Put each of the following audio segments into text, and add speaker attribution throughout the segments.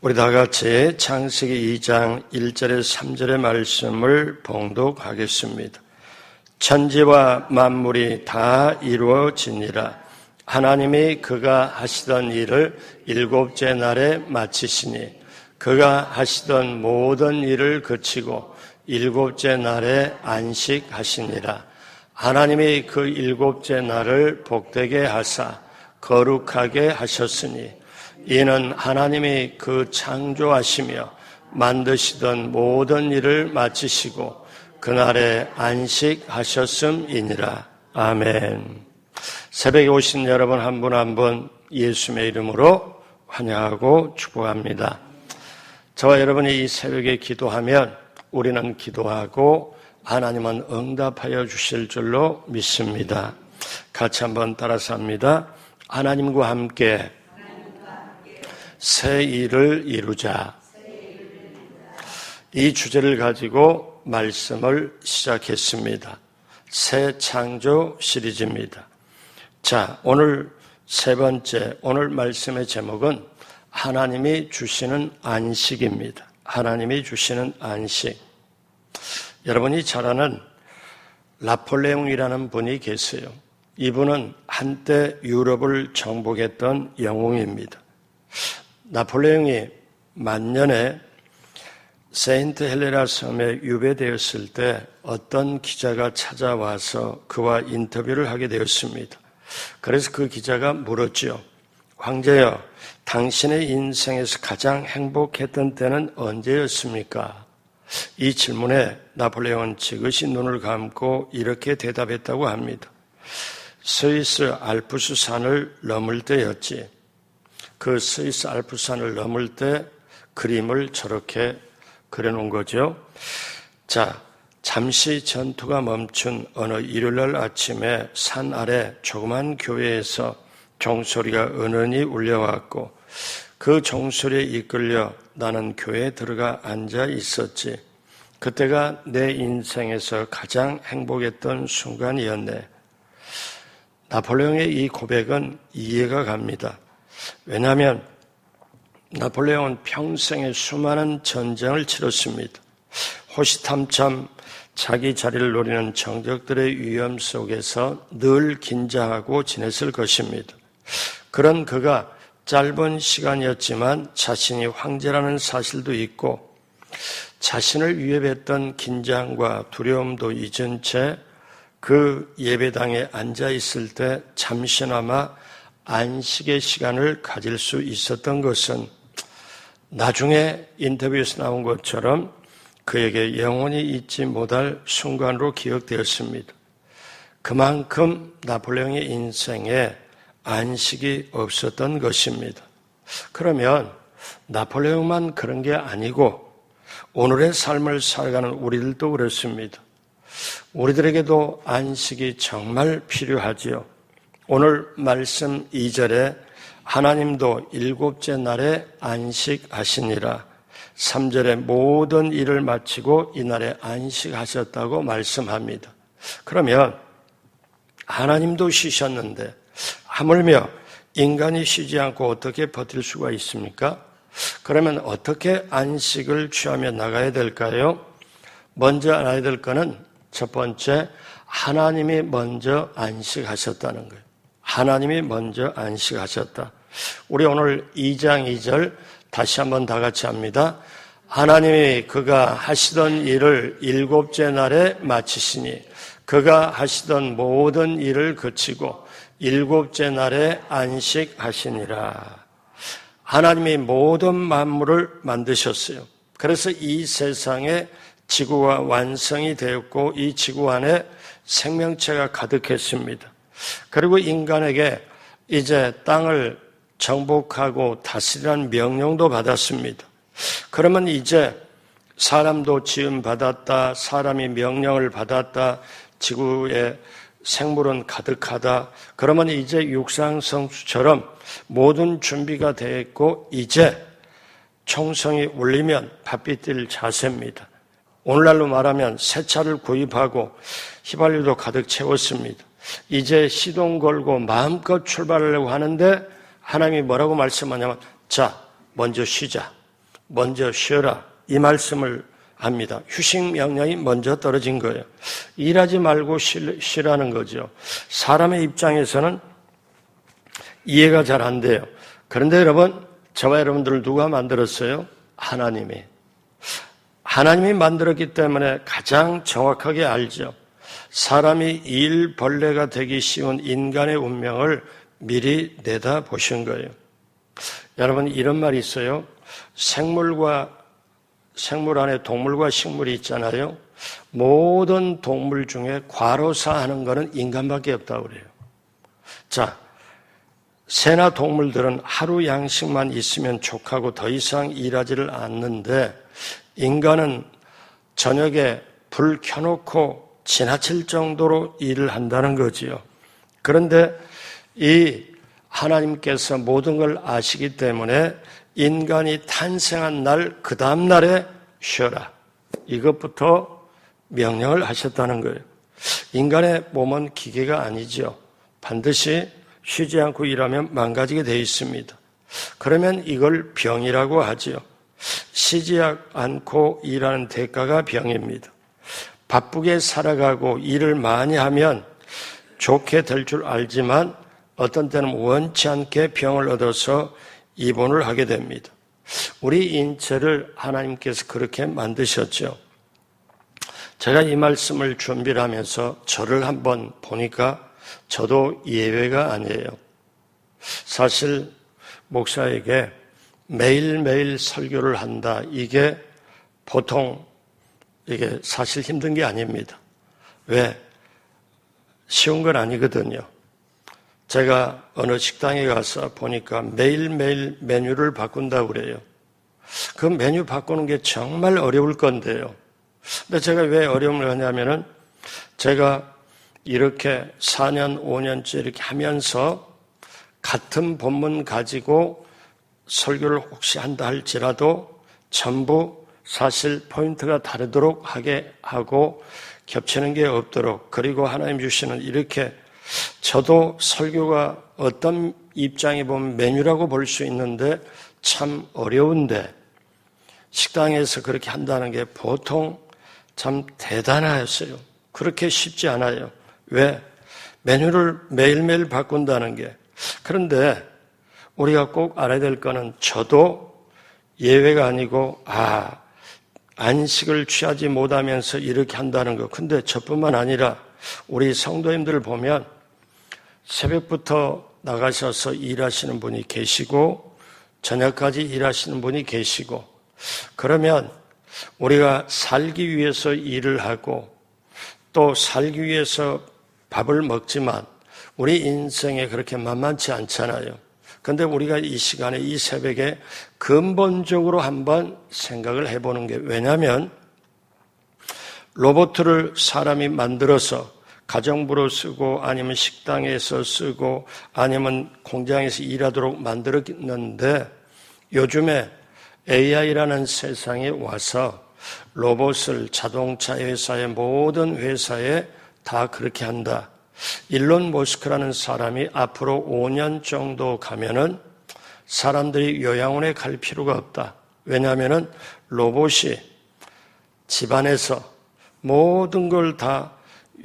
Speaker 1: 우리 다 같이 창세기 2장 1절에서 3절의 말씀을 봉독하겠습니다. 천지와 만물이 다 이루어지니라. 하나님이 그가 하시던 일을 일곱째 날에 마치시니 그가 하시던 모든 일을 그치고 일곱째 날에 안식하시니라. 하나님이 그 일곱째 날을 복되게 하사 거룩하게 하셨으니 이는 하나님이 그 창조하시며 만드시던 모든 일을 마치시고 그날에 안식하셨음이니라. 아멘. 새벽에 오신 여러분 한 분 한 분 예수님의 이름으로 환영하고 축복합니다. 저와 여러분이 이 새벽에 기도하면 우리는 기도하고 하나님은 응답하여 주실 줄로 믿습니다. 같이 한번 따라서 합니다. 하나님과 함께 새 일을 이루자. 이 주제를 가지고 말씀을 시작했습니다. 새 창조 시리즈입니다. 자, 오늘 세 번째, 오늘 말씀의 제목은 하나님이 주시는 안식입니다. 하나님이 주시는 안식. 여러분이 잘 아는 나폴레옹이라는 분이 계세요. 이분은 한때 유럽을 정복했던 영웅입니다. 나폴레옹이 만년에 세인트 헬레나 섬에 유배되었을 때 어떤 기자가 찾아와서 그와 인터뷰를 하게 되었습니다. 그래서 그 기자가 물었죠. 황제여, 당신의 인생에서 가장 행복했던 때는 언제였습니까? 이 질문에 나폴레옹은 지그시 눈을 감고 이렇게 대답했다고 합니다. 스위스 알프스 산을 넘을 때였지. 그 스위스 알프스산을 넘을 때 그림을 저렇게 그려놓은 거죠. 자, 잠시 전투가 멈춘 어느 일요일날 아침에 산 아래 조그만 교회에서 종소리가 은은히 울려왔고 그 종소리에 이끌려 나는 교회에 들어가 앉아 있었지. 그때가 내 인생에서 가장 행복했던 순간이었네. 나폴레옹의 이 고백은 이해가 갑니다. 왜냐하면 나폴레옹은 평생에 수많은 전쟁을 치렀습니다. 호시탐탐 자기 자리를 노리는 정적들의 위험 속에서 늘 긴장하고 지냈을 것입니다. 그런 그가 짧은 시간이었지만 자신이 황제라는 사실도 있고 자신을 위협했던 긴장과 두려움도 잊은 채 그 예배당에 앉아 있을 때 잠시나마 안식의 시간을 가질 수 있었던 것은 나중에 인터뷰에서 나온 것처럼 그에게 영원히 잊지 못할 순간으로 기억되었습니다. 그만큼 나폴레옹의 인생에 안식이 없었던 것입니다. 그러면 나폴레옹만 그런 게 아니고 오늘의 삶을 살아가는 우리들도 그렇습니다. 우리들에게도 안식이 정말 필요하지요. 오늘 말씀 2절에 하나님도 일곱째 날에 안식하시니라. 3절에 모든 일을 마치고 이날에 안식하셨다고 말씀합니다. 그러면 하나님도 쉬셨는데 하물며 인간이 쉬지 않고 어떻게 버틸 수가 있습니까? 그러면 어떻게 안식을 취하며 나가야 될까요? 먼저 알아야 될 거는 첫 번째, 하나님이 먼저 안식하셨다는 거예요. 하나님이 먼저 안식하셨다. 우리 오늘 2장 2절 다시 한번 다 같이 합니다. 하나님이 그가 하시던 일을 일곱째 날에 마치시니 그가 하시던 모든 일을 그치고 일곱째 날에 안식하시니라. 하나님이 모든 만물을 만드셨어요. 그래서 이 세상에 지구가 완성이 되었고 이 지구 안에 생명체가 가득했습니다. 그리고 인간에게 이제 땅을 정복하고 다스리라는 명령도 받았습니다. 그러면 이제 사람도 지음 받았다, 사람이 명령을 받았다, 지구에 생물은 가득하다. 그러면 이제 육상성수처럼 모든 준비가 되어 있고 이제 총성이 울리면 바삐 뛸 자세입니다. 오늘날로 말하면 새 차를 구입하고 휘발유도 가득 채웠습니다. 이제 시동 걸고 마음껏 출발하려고 하는데 하나님이 뭐라고 말씀하냐면 자, 먼저 쉬자. 먼저 쉬어라. 이 말씀을 합니다. 휴식 명령이 먼저 떨어진 거예요. 일하지 말고 쉬라는 거죠. 사람의 입장에서는 이해가 잘 안 돼요. 그런데 여러분, 저와 여러분들을 누가 만들었어요? 하나님이. 하나님이 만들었기 때문에 가장 정확하게 알죠. 사람이 일벌레가 되기 쉬운 인간의 운명을 미리 내다보신 거예요. 여러분, 이런 말이 있어요. 생물 안에 동물과 식물이 있잖아요. 모든 동물 중에 과로사하는 것은 인간밖에 없다고 그래요. 자, 새나 동물들은 하루 양식만 있으면 족하고 더 이상 일하지를 않는데 인간은 저녁에 불 켜놓고 지나칠 정도로 일을 한다는 거지요. 그런데 이 하나님께서 모든 걸 아시기 때문에 인간이 탄생한 날, 그 다음 날에 쉬어라. 이것부터 명령을 하셨다는 거예요. 인간의 몸은 기계가 아니죠. 반드시 쉬지 않고 일하면 망가지게 되어 있습니다. 그러면 이걸 병이라고 하지요. 쉬지 않고 일하는 대가가 병입니다. 바쁘게 살아가고 일을 많이 하면 좋게 될 줄 알지만 어떤 때는 원치 않게 병을 얻어서 입원을 하게 됩니다. 우리 인체를 하나님께서 그렇게 만드셨죠. 제가 이 말씀을 준비를 하면서 저를 한번 보니까 저도 예외가 아니에요. 사실 목사에게 매일매일 설교를 한다. 이게 보통 이게 사실 힘든 게 아닙니다. 왜? 쉬운 건 아니거든요. 제가 어느 식당에 가서 보니까 매일매일 메뉴를 바꾼다고 그래요. 그 메뉴 바꾸는 게 정말 어려울 건데요. 근데 제가 왜 어려움을 하냐면은 제가 이렇게 4년, 5년째 이렇게 하면서 같은 본문 가지고 설교를 혹시 한다 할지라도 전부 사실 포인트가 다르도록 하게 하고 겹치는 게 없도록, 그리고 하나님 주시는 이렇게 저도 설교가 어떤 입장에 보면 메뉴라고 볼 수 있는데 참 어려운데 식당에서 그렇게 한다는 게 보통 참 대단하였어요. 그렇게 쉽지 않아요. 왜? 메뉴를 매일매일 바꾼다는 게. 그런데 우리가 꼭 알아야 될 거는 저도 예외가 아니고 안식을 취하지 못하면서 이렇게 한다는 거. 근데 저뿐만 아니라 우리 성도님들을 보면 새벽부터 나가셔서 일하시는 분이 계시고 저녁까지 일하시는 분이 계시고, 그러면 우리가 살기 위해서 일을 하고 또 살기 위해서 밥을 먹지만 우리 인생에 그렇게 만만치 않잖아요. 그런데 우리가 이 시간에 이 새벽에 근본적으로 한번 생각을 해보는 게, 왜냐하면 로봇을 사람이 만들어서 가정부로 쓰고 아니면 식당에서 쓰고 아니면 공장에서 일하도록 만들었는데 요즘에 AI라는 세상에 와서 로봇을 자동차 회사의 모든 회사에 다 그렇게 한다. 일론 머스크라는 사람이 앞으로 5년 정도 가면은 사람들이 요양원에 갈 필요가 없다. 왜냐하면은 로봇이 집안에서 모든 걸 다,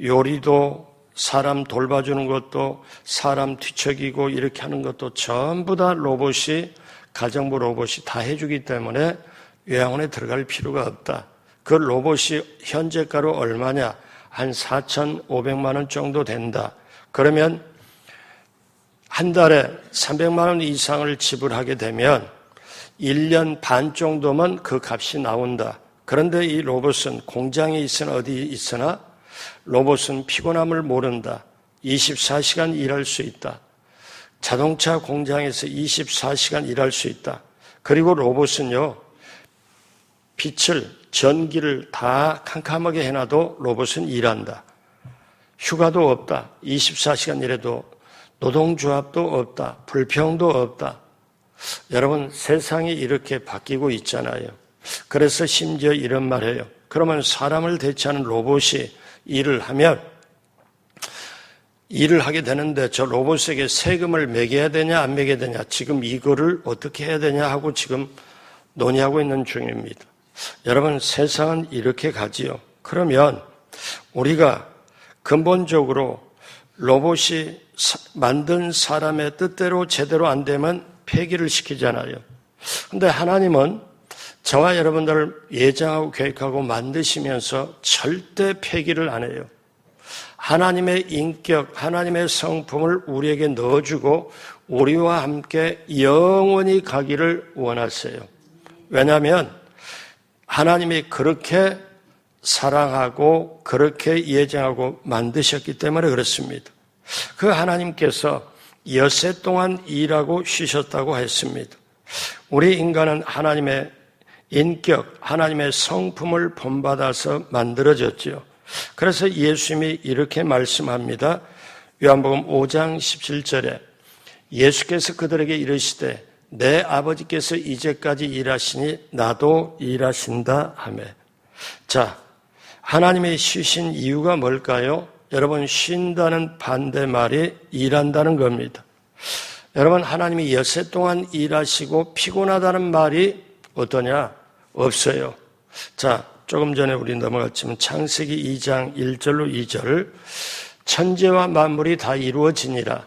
Speaker 1: 요리도 사람 돌봐주는 것도 사람 뒤척이고 이렇게 하는 것도 전부 다 로봇이, 가정부 로봇이 다 해주기 때문에 요양원에 들어갈 필요가 없다. 그 로봇이 현재가로 얼마냐? 한 4,500만 원 정도 된다. 그러면 한 달에 300만 원 이상을 지불하게 되면 1년 반 정도면 그 값이 나온다. 그런데 이 로봇은 공장에 있으나 어디 있으나 로봇은 피곤함을 모른다. 24시간 일할 수 있다. 자동차 공장에서 24시간 일할 수 있다. 그리고 로봇은요, 전기를 다 캄캄하게 해놔도 로봇은 일한다. 휴가도 없다. 24시간 일해도 노동조합도 없다. 불평도 없다. 여러분, 세상이 이렇게 바뀌고 있잖아요. 그래서 심지어 이런 말이에요. 그러면 사람을 대체하는 로봇이 일을 하면 일을 하게 되는데 저 로봇에게 세금을 매겨야 되냐 안 매겨야 되냐, 지금 이거를 어떻게 해야 되냐 하고 지금 논의하고 있는 중입니다. 여러분, 세상은 이렇게 가지요. 그러면 우리가 근본적으로 로봇이 만든 사람의 뜻대로 제대로 안 되면 폐기를 시키잖아요. 근데 하나님은 저와 여러분들을 예정하고 계획하고 만드시면서 절대 폐기를 안 해요. 하나님의 인격, 하나님의 성품을 우리에게 넣어주고 우리와 함께 영원히 가기를 원하세요. 왜냐하면 하나님이 그렇게 사랑하고 그렇게 예정하고 만드셨기 때문에 그렇습니다. 그 하나님께서 엿새 동안 일하고 쉬셨다고 했습니다. 우리 인간은 하나님의 인격, 하나님의 성품을 본받아서 만들어졌죠. 그래서 예수님이 이렇게 말씀합니다. 요한복음 5장 17절에 예수께서 그들에게 이르시되 내 아버지께서 이제까지 일하시니 나도 일하신다 하며. 자, 하나님이 쉬신 이유가 뭘까요? 여러분, 쉰다는 반대말이 일한다는 겁니다. 여러분, 하나님이 엿새 동안 일하시고 피곤하다는 말이 어떠냐? 없어요. 자, 조금 전에 우리 넘어갔지만 창세기 2장 1절로 2절 천지와 만물이 다 이루어지니라.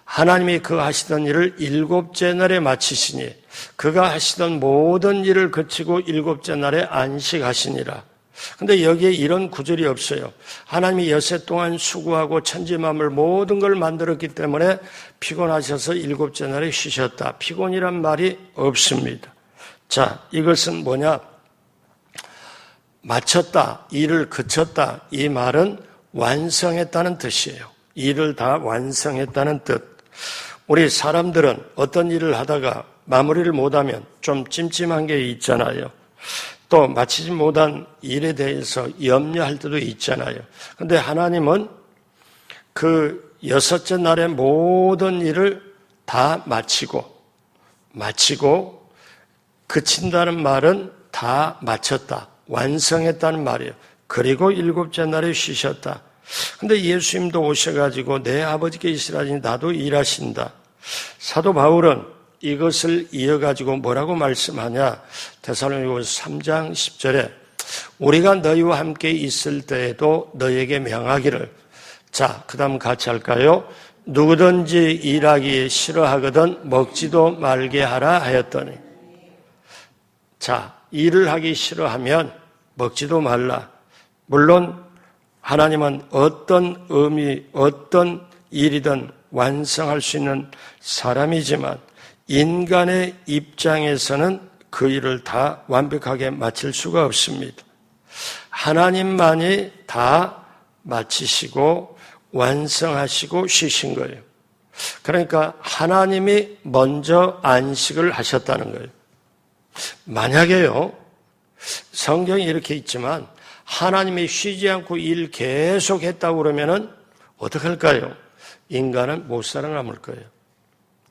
Speaker 1: 하나님이 그 하시던 일을 일곱째 날에 마치시니 그가 하시던 모든 일을 그치고 일곱째 날에 안식하시니라. 근데 여기에 이런 구절이 없어요. 하나님이 엿새 동안 수고하고 천지 만물 모든 걸 만들었기 때문에 피곤하셔서 일곱째 날에 쉬셨다. 피곤이란 말이 없습니다. 자, 이것은 뭐냐? 마쳤다, 일을 그쳤다. 이 말은 완성했다는 뜻이에요. 일을 다 완성했다는 뜻. 우리 사람들은 어떤 일을 하다가 마무리를 못하면 좀 찜찜한 게 있잖아요. 또 마치지 못한 일에 대해서 염려할 때도 있잖아요. 그런데 하나님은 그 여섯째 날에 모든 일을 다 마치고 그친다는 말은 다 마쳤다, 완성했다는 말이에요. 그리고 일곱째 날에 쉬셨다. 근데 예수님도 오셔가지고 내 아버지께 일하시니 나도 일하신다. 사도 바울은 이것을 이어가지고 뭐라고 말씀하냐? 데살로니가서 3장 10절에 우리가 너희와 함께 있을 때에도 너희에게 명하기를. 자, 그 다음 같이 할까요? 누구든지 일하기 싫어하거든 먹지도 말게 하라 하였더니. 자, 일을 하기 싫어하면 먹지도 말라. 물론 하나님은 어떤 어떤 일이든 완성할 수 있는 사람이지만 인간의 입장에서는 그 일을 다 완벽하게 마칠 수가 없습니다. 하나님만이 다 마치시고 완성하시고 쉬신 거예요. 그러니까 하나님이 먼저 안식을 하셨다는 거예요. 만약에요, 성경이 이렇게 있지만 하나님이 쉬지 않고 일 계속 했다고 그러면은 어떡할까요? 인간은 못 살아남을 거예요.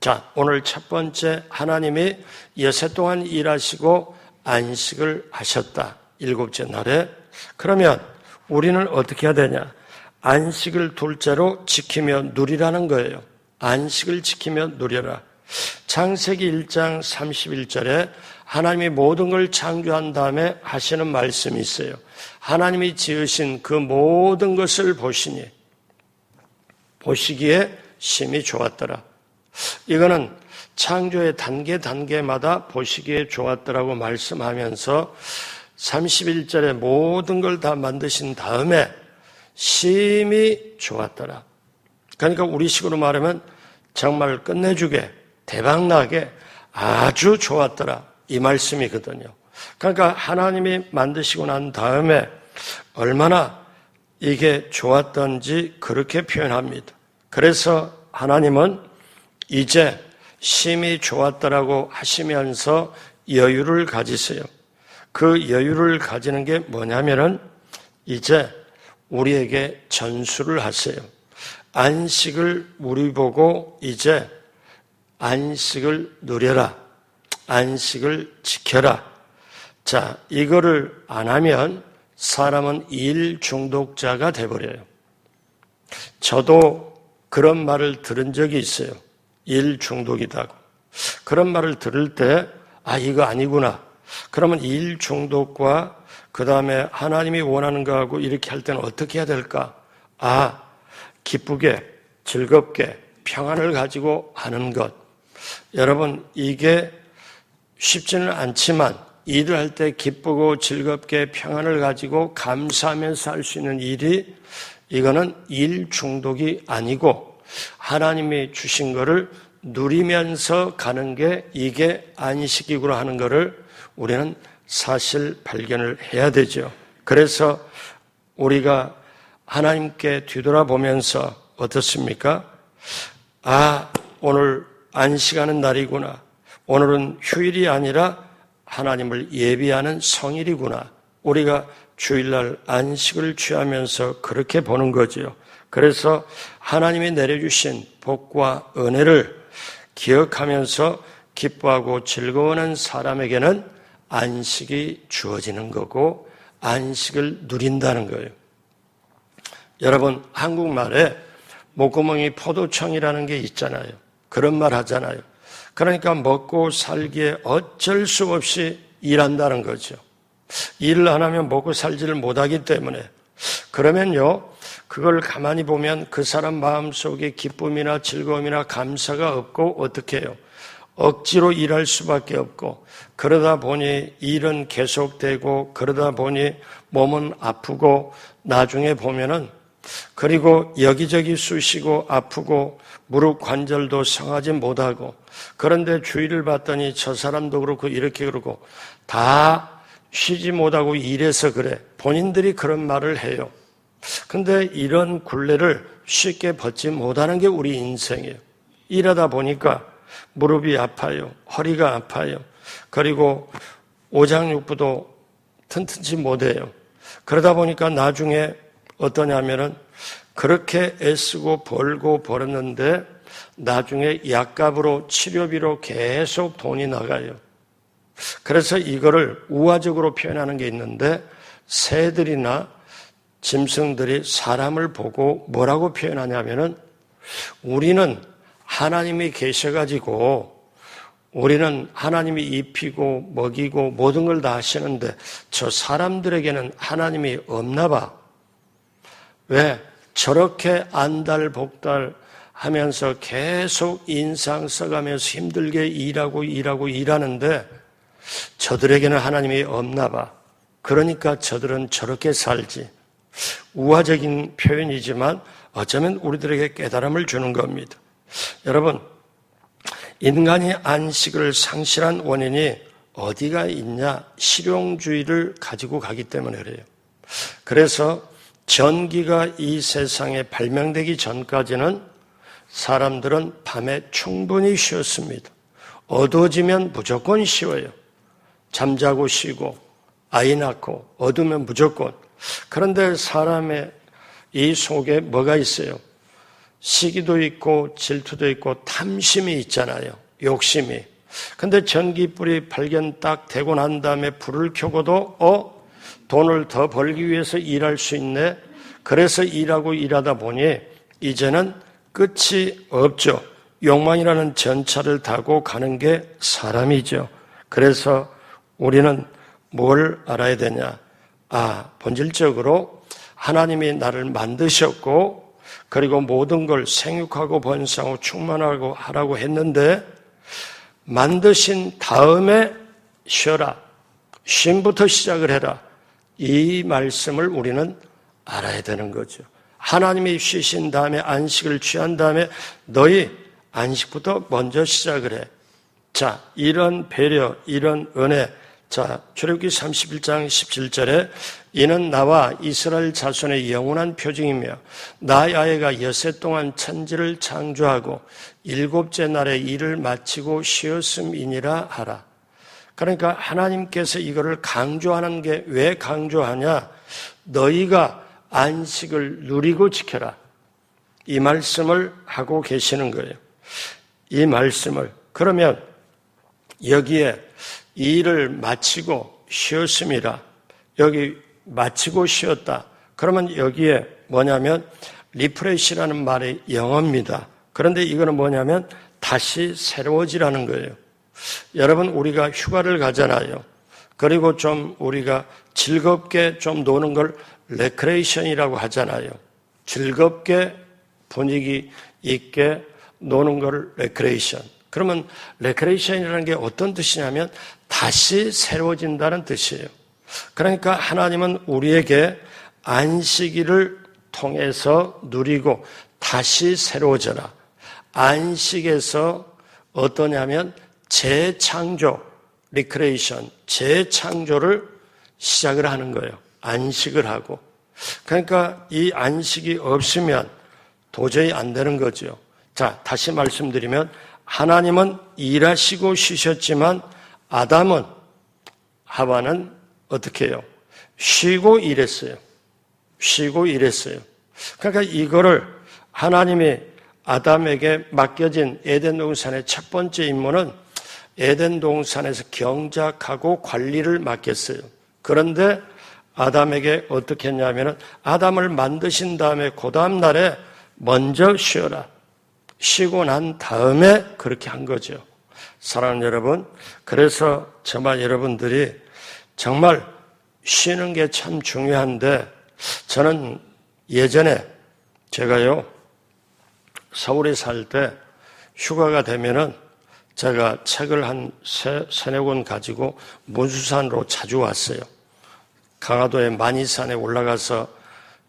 Speaker 1: 자, 오늘 첫 번째, 하나님이 여세 동안 일하시고 안식을 하셨다. 일곱째 날에. 그러면 우리는 어떻게 해야 되냐? 안식을 둘째로 지키며 누리라는 거예요. 안식을 지키며 누려라. 창세기 1장 31절에 하나님이 모든 걸 창조한 다음에 하시는 말씀이 있어요. 하나님이 지으신 그 모든 것을 보시기에 심히 좋았더라. 이거는 창조의 단계마다 보시기에 좋았더라고 말씀하면서 31절에 모든 걸 다 만드신 다음에 심히 좋았더라. 그러니까 우리식으로 말하면 정말 끝내주게, 대박나게 아주 좋았더라. 이 말씀이거든요. 그러니까 하나님이 만드시고 난 다음에 얼마나 이게 좋았던지 그렇게 표현합니다. 그래서 하나님은 이제 심히 좋았더라고 하시면서 여유를 가지세요. 그 여유를 가지는 게 뭐냐면은 이제 우리에게 전수를 하세요. 안식을 우리 보고 이제 안식을 누려라. 안식을 지켜라. 자, 이거를 안 하면 사람은 일 중독자가 돼버려요. 저도 그런 말을 들은 적이 있어요. 일 중독이다고. 그런 말을 들을 때 이거 아니구나. 그러면 일 중독과 그 다음에 하나님이 원하는 거하고 이렇게 할 때는 어떻게 해야 될까? 기쁘게, 즐겁게, 평안을 가지고 하는 것. 여러분, 이게 쉽지는 않지만 일을 할 때 기쁘고 즐겁게 평안을 가지고 감사하면서 할 수 있는 일이 이거는 일 중독이 아니고 하나님이 주신 거를 누리면서 가는 게 이게 안식이구나 하는 거를 우리는 사실 발견을 해야 되죠. 그래서 우리가 하나님께 뒤돌아보면서 어떻습니까? 오늘 안식하는 날이구나. 오늘은 휴일이 아니라 하나님을 예비하는 성일이구나. 우리가 주일날 안식을 취하면서 그렇게 보는 거지요. 그래서 하나님이 내려주신 복과 은혜를 기억하면서 기뻐하고 즐거워하는 사람에게는 안식이 주어지는 거고 안식을 누린다는 거예요. 여러분, 한국말에 목구멍이 포도청이라는 게 있잖아요. 그런 말 하잖아요. 그러니까 먹고 살기에 어쩔 수 없이 일한다는 거죠. 일을 안 하면 먹고 살지를 못하기 때문에. 그러면요, 그걸 가만히 보면 그 사람 마음속에 기쁨이나 즐거움이나 감사가 없고 어떻게 해요? 억지로 일할 수밖에 없고, 그러다 보니 일은 계속되고, 그러다 보니 몸은 아프고, 나중에 보면은 그리고 여기저기 쑤시고 아프고 무릎 관절도 상하지 못하고, 그런데 주의를 봤더니 저 사람도 그렇고 이렇게 그러고 다 쉬지 못하고 일해서 그래. 본인들이 그런 말을 해요. 근데 이런 굴레를 쉽게 벗지 못하는 게 우리 인생이에요. 일하다 보니까 무릎이 아파요. 허리가 아파요. 그리고 오장육부도 튼튼치 못해요. 그러다 보니까 나중에 어떠냐면은 그렇게 애쓰고 벌고 벌었는데 나중에 약값으로 치료비로 계속 돈이 나가요. 그래서 이거를 우화적으로 표현하는 게 있는데 새들이나 짐승들이 사람을 보고 뭐라고 표현하냐면은 우리는 하나님이 계셔가지고 우리는 하나님이 입히고 먹이고 모든 걸 다 하시는데 저 사람들에게는 하나님이 없나 봐. 왜? 저렇게 안달복달 하면서 계속 인상 써가면서 힘들게 일하는데 저들에게는 하나님이 없나 봐. 그러니까 저들은 저렇게 살지. 우화적인 표현이지만 어쩌면 우리들에게 깨달음을 주는 겁니다. 여러분, 인간이 안식을 상실한 원인이 어디가 있냐? 실용주의를 가지고 가기 때문에 그래요. 그래서 전기가 이 세상에 발명되기 전까지는 사람들은 밤에 충분히 쉬었습니다. 어두워지면 무조건 쉬어요. 잠자고 쉬고 아이 낳고 어두우면 무조건. 그런데 사람의 이 속에 뭐가 있어요? 시기도 있고 질투도 있고 탐심이 있잖아요. 욕심이. 근데 전기불이 발견 딱 되고 난 다음에 불을 켜고도 돈을 더 벌기 위해서 일할 수 있네. 그래서 일하다 보니 이제는 끝이 없죠. 욕망이라는 전차를 타고 가는 게 사람이죠. 그래서 우리는 뭘 알아야 되냐? 본질적으로 하나님이 나를 만드셨고 그리고 모든 걸 생육하고 번성하고 충만하고 하라고 했는데 만드신 다음에 쉬어라. 쉼부터 시작을 해라. 이 말씀을 우리는 알아야 되는 거죠. 하나님이 쉬신 다음에 안식을 취한 다음에 너희 안식부터 먼저 시작을 해. 자, 이런 배려, 이런 은혜. 자, 출애굽기 31장 17절에 이는 나와 이스라엘 자손의 영원한 표징이며 나 야훼가 여세 동안 천지를 창조하고 일곱째 날에 일을 마치고 쉬었음이니라 하라. 그러니까 하나님께서 이거를 강조하는 게 왜 강조하냐? 너희가 안식을 누리고 지켜라. 이 말씀을 하고 계시는 거예요. 이 말씀을. 그러면 여기에 일을 마치고 쉬었음이라. 여기 마치고 쉬었다. 그러면 여기에 뭐냐면 리프레시라는 말이 영어입니다. 그런데 이거는 뭐냐면 다시 새로워지라는 거예요. 여러분, 우리가 휴가를 가잖아요. 그리고 좀 우리가 즐겁게 좀 노는 걸 레크레이션이라고 하잖아요. 즐겁게 분위기 있게 노는 걸 레크레이션. 그러면 레크레이션이라는 게 어떤 뜻이냐면 다시 새로워진다는 뜻이에요. 그러니까 하나님은 우리에게 안식일을 통해서 누리고 다시 새로워져라. 안식에서 어떠냐면 재창조, 리크레이션, 재창조를 시작을 하는 거예요. 안식을 하고. 그러니까 이 안식이 없으면 도저히 안 되는 거죠. 자, 다시 말씀드리면 하나님은 일하시고 쉬셨지만 아담은, 하와는 어떻게 해요? 쉬고 일했어요. 쉬고 일했어요. 그러니까 이거를 하나님이 아담에게 맡겨진 에덴 동산의 첫 번째 임무는 에덴 동산에서 경작하고 관리를 맡겼어요. 그런데 아담에게 어떻게 했냐면은 아담을 만드신 다음에 그 다음 날에 먼저 쉬어라. 쉬고 난 다음에 그렇게 한 거죠. 사랑하는 여러분, 그래서 정말 여러분들이 정말 쉬는 게 참 중요한데 저는 예전에 제가요 서울에 살 때 휴가가 되면은 제가 책을 한 세네 권 가지고 문수산으로 자주 왔어요. 강화도의 만이산에 올라가서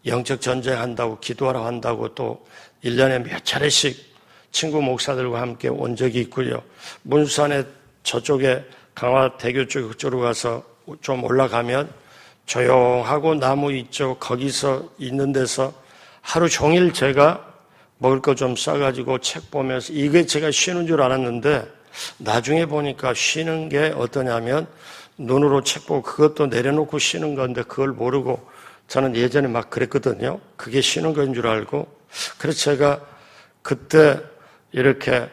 Speaker 1: 영적 전쟁한다고 기도하러 한다고 또 1년에 몇 차례씩 친구 목사들과 함께 온 적이 있고요. 문수산에 저쪽에 강화대교 쪽으로 가서 좀 올라가면 조용하고 나무 있죠. 거기서 있는 데서 하루 종일 제가 먹을 거 좀 싸가지고 책 보면서 이게 제가 쉬는 줄 알았는데 나중에 보니까 쉬는 게 어떠냐면 눈으로 책 보고 그것도 내려놓고 쉬는 건데 그걸 모르고 저는 예전에 막 그랬거든요. 그게 쉬는 건 줄 알고. 그래서 제가 그때 이렇게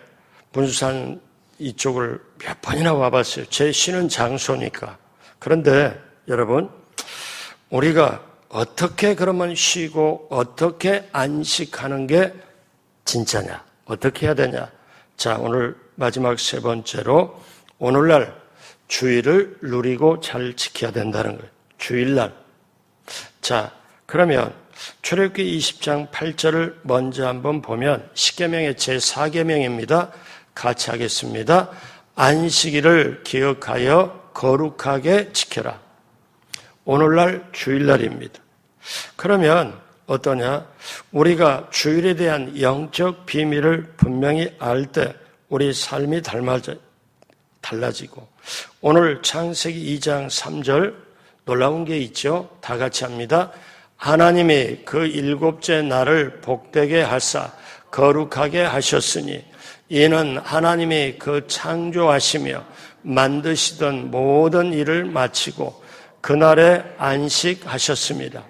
Speaker 1: 문수산 이쪽을 몇 번이나 와봤어요. 제 쉬는 장소니까. 그런데 여러분, 우리가 어떻게 그러면 쉬고 어떻게 안식하는 게 진짜냐? 어떻게 해야 되냐? 자, 오늘 마지막 세 번째로 오늘날 주일을 누리고 잘 지켜야 된다는 거예요. 주일날. 자, 그러면 출애굽기 20장 8절을 먼저 한번 보면 십계명의 제4계명입니다. 같이 하겠습니다. 안식일을 기억하여 거룩하게 지켜라. 오늘날 주일날입니다. 그러면 어떠냐? 우리가 주일에 대한 영적 비밀을 분명히 알 때 우리 삶이 달라지고 오늘 창세기 2장 3절 놀라운 게 있죠. 다 같이 합니다. 하나님이 그 일곱째 날을 복되게 하사 거룩하게 하셨으니 이는 하나님이 그 창조하시며 만드시던 모든 일을 마치고 그날에 안식하셨습니다.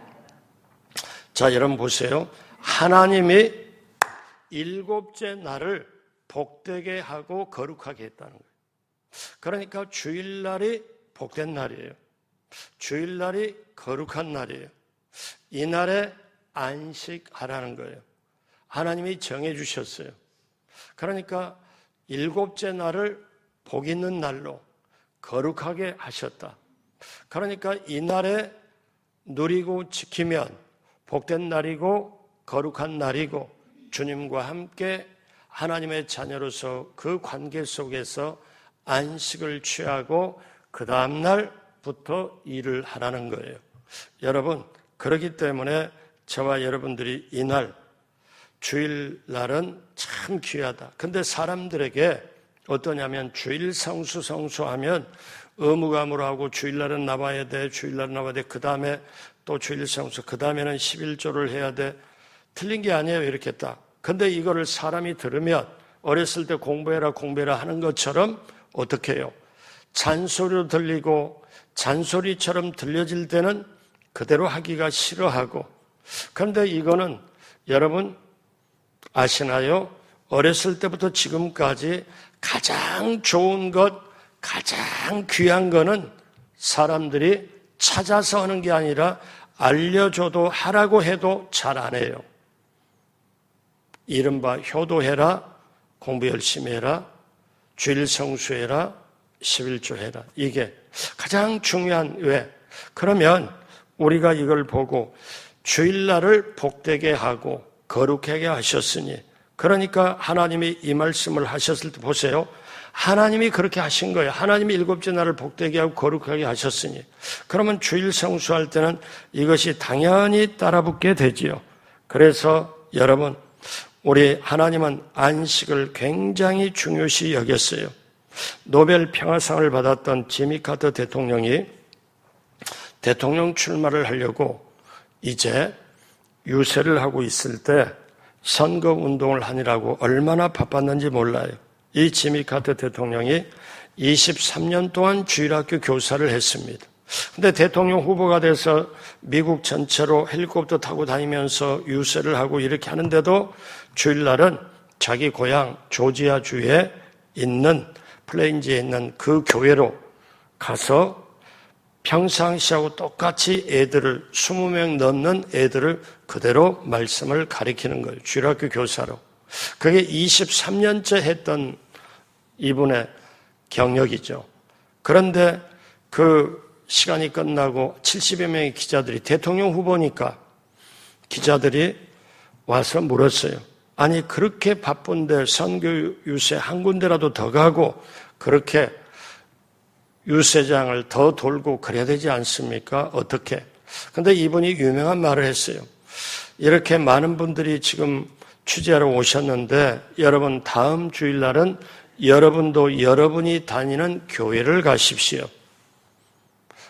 Speaker 1: 자, 여러분 보세요. 하나님이 일곱째 날을 복되게 하고 거룩하게 했다는 거예요. 그러니까 주일날이 복된 날이에요. 주일날이 거룩한 날이에요. 이 날에 안식하라는 거예요. 하나님이 정해 주셨어요. 그러니까 일곱째 날을 복 있는 날로 거룩하게 하셨다. 그러니까 이 날에 누리고 지키면 복된 날이고 거룩한 날이고 주님과 함께 하나님의 자녀로서 그 관계 속에서 안식을 취하고 그 다음 날부터 일을 하라는 거예요. 여러분, 그렇기 때문에 저와 여러분들이 이날 주일날은 참 귀하다. 근데 사람들에게 어떠냐면 주일 성수하면 의무감으로하고 주일날은 나와야 돼, 주일날은 나와야 돼. 그 다음에 또 주일 성수, 그 다음에는 11조를 해야 돼. 틀린 게 아니에요, 이렇게 딱. 근데 이거를 사람이 들으면 어렸을 때 공부해라 하는 것처럼 어떻게 해요? 잔소리로 들리고 잔소리처럼 들려질 때는 그대로 하기가 싫어하고. 그런데 이거는 여러분 아시나요? 어렸을 때부터 지금까지 가장 좋은 것, 가장 귀한 거는 사람들이 찾아서 하는 게 아니라 알려줘도 하라고 해도 잘 안 해요. 이른바 효도해라, 공부 열심히 해라, 주일 성수해라, 11조 해라. 이게 가장 중요한 왜? 그러면 우리가 이걸 보고 주일날을 복되게 하고 거룩하게 하셨으니, 그러니까 하나님이 이 말씀을 하셨을 때 보세요. 하나님이 그렇게 하신 거예요. 하나님이 일곱째 날을 복되게 하고 거룩하게 하셨으니, 그러면 주일 성수할 때는 이것이 당연히 따라붙게 되지요. 그래서 여러분, 우리 하나님은 안식을 굉장히 중요시 여겼어요. 노벨 평화상을 받았던 지미 카터 대통령이 대통령 출마를 하려고 이제 유세를 하고 있을 때 선거 운동을 하느라고 얼마나 바빴는지 몰라요. 이 지미 카터 대통령이 23년 동안 주일학교 교사를 했습니다. 근데 대통령 후보가 돼서 미국 전체로 헬리콥터 타고 다니면서 유세를 하고 이렇게 하는데도 주일날은 자기 고향 조지아주에 있는 플레인지에 있는 그 교회로 가서 평상시하고 똑같이 애들을 20명 넘는 애들을 그대로 말씀을 가리키는 거예요. 주일학교 교사로. 그게 23년째 했던 이분의 경력이죠. 그런데 그 시간이 끝나고 70여 명의 기자들이, 대통령 후보니까 기자들이 와서 물었어요. 아니 그렇게 바쁜데 선교 유세 한 군데라도 더 가고 그렇게 유세장을 더 돌고 그래야 되지 않습니까? 어떻게? 근데 이분이 유명한 말을 했어요. 이렇게 많은 분들이 지금 취재하러 오셨는데 여러분 다음 주일날은 여러분도 여러분이 다니는 교회를 가십시오.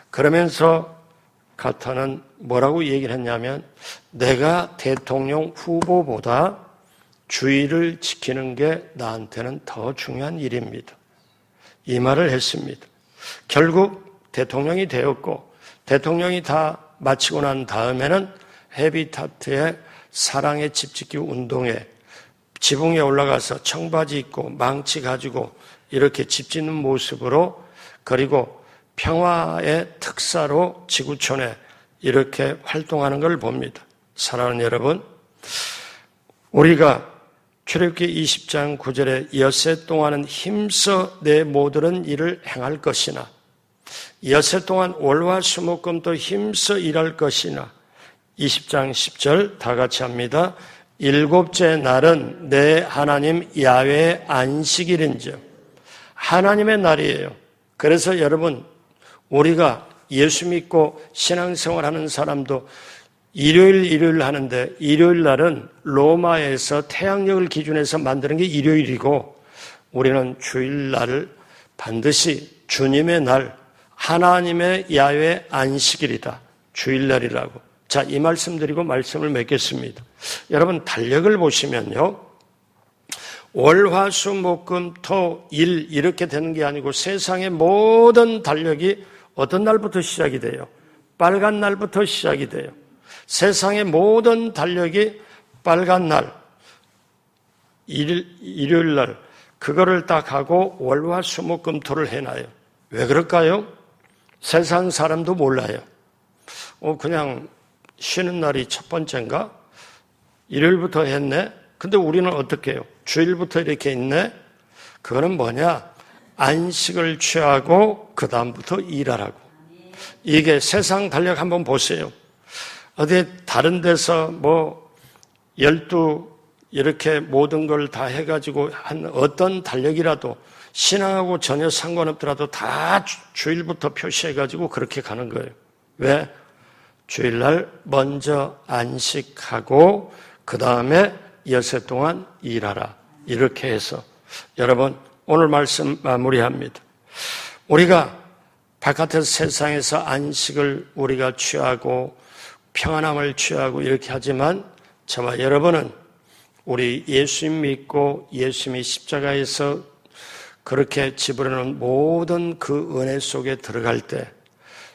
Speaker 1: 그러면서 카터는 뭐라고 얘기를 했냐면, 내가 대통령 후보보다 주의를 지키는 게 나한테는 더 중요한 일입니다. 이 말을 했습니다. 결국 대통령이 되었고, 대통령이 다 마치고 난 다음에는 헤비타트의 사랑의 집짓기 운동에 지붕에 올라가서 청바지 입고 망치 가지고 이렇게 집 짓는 모습으로, 그리고 평화의 특사로 지구촌에 이렇게 활동하는 걸 봅니다. 사랑하는 여러분, 우리가 출애굽기 20장 9절에 엿새 동안은 힘써 내 모든 일을 행할 것이나, 엿새 동안 월화 수목금도 힘써 일할 것이나, 20장 10절 다 같이 합니다. 일곱째 날은 내 하나님 야훼의 안식일인즉, 하나님의 날이에요. 그래서 여러분, 우리가 예수 믿고 신앙생활하는 사람도 일요일 하는데, 일요일 날은 로마에서 태양력을 기준해서 만드는 게 일요일이고, 우리는 주일날을 반드시 주님의 날, 하나님의 야훼 안식일이다, 주일날이라고. 자, 이 말씀 드리고 말씀을 맺겠습니다. 여러분 달력을 보시면요, 월화수목금토일 이렇게 되는 게 아니고 세상의 모든 달력이 어떤 날부터 시작이 돼요? 빨간 날부터 시작이 돼요. 세상의 모든 달력이 빨간 날, 일요일 날, 그거를 딱 하고 월화수목금토를 해놔요. 왜 그럴까요? 세상 사람도 몰라요. 그냥 쉬는 날이 첫 번째인가? 일요일부터 했네? 근데 우리는 어떻게 해요? 주일부터 이렇게 있네? 그거는 뭐냐? 안식을 취하고 그 다음부터 일하라고. 이게 세상 달력 한번 보세요. 어디 다른 데서 12 이렇게 모든 걸 다 해가지고 한 어떤 달력이라도 신앙하고 전혀 상관없더라도 다 주일부터 표시해가지고 그렇게 가는 거예요. 왜? 주일날 먼저 안식하고 그 다음에 엿새 동안 일하라. 이렇게 해서 여러분 오늘 말씀 마무리합니다. 우리가 바깥에서 세상에서 안식을 우리가 취하고 평안함을 취하고 이렇게 하지만 저와 여러분은 우리 예수님 믿고 예수님이 십자가에서 그렇게 지불해놓은 모든 그 은혜 속에 들어갈 때,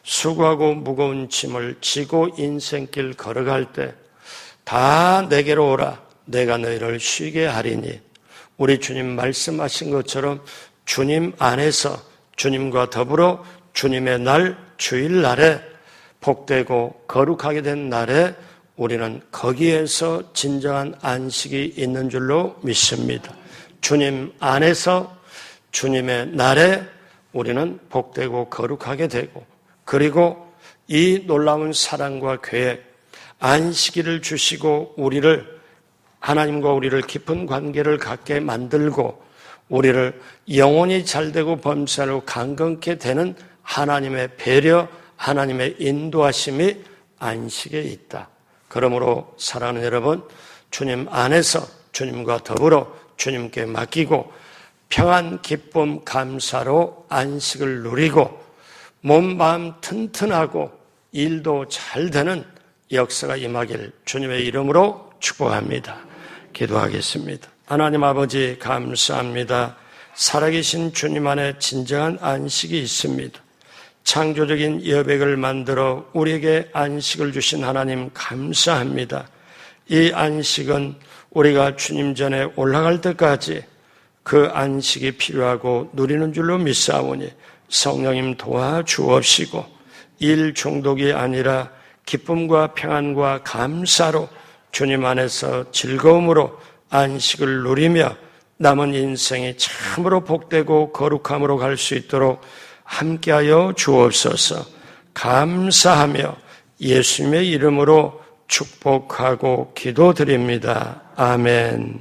Speaker 1: 수고하고 무거운 짐을 지고 인생길 걸어갈 때 다 내게로 오라, 내가 너희를 쉬게 하리니, 우리 주님 말씀하신 것처럼 주님 안에서 주님과 더불어 주님의 날, 주일날에 복되고 거룩하게 된 날에 우리는 거기에서 진정한 안식이 있는 줄로 믿습니다. 주님 안에서 주님의 날에 우리는 복되고 거룩하게 되고, 그리고 이 놀라운 사랑과 계획, 안식일을 주시고 하나님과 우리를 깊은 관계를 갖게 만들고 우리를 영원히 잘되고 범사로 강건케 되는 하나님의 배려, 하나님의 인도하심이 안식에 있다. 그러므로 사랑하는 여러분, 주님 안에서 주님과 더불어 주님께 맡기고 평안, 기쁨, 감사로 안식을 누리고 몸, 마음 튼튼하고 일도 잘 되는 역사가 임하길 주님의 이름으로 축복합니다. 기도하겠습니다. 하나님 아버지 감사합니다. 살아계신 주님 안에 진정한 안식이 있습니다. 창조적인 여백을 만들어 우리에게 안식을 주신 하나님 감사합니다. 이 안식은 우리가 주님 전에 올라갈 때까지 그 안식이 필요하고 누리는 줄로 믿사오니 성령님 도와주옵시고 일 중독이 아니라 기쁨과 평안과 감사로 주님 안에서 즐거움으로 안식을 누리며 남은 인생이 참으로 복되고 거룩함으로 갈 수 있도록 함께하여 주옵소서. 감사하며 예수님의 이름으로 축복하고 기도드립니다. 아멘.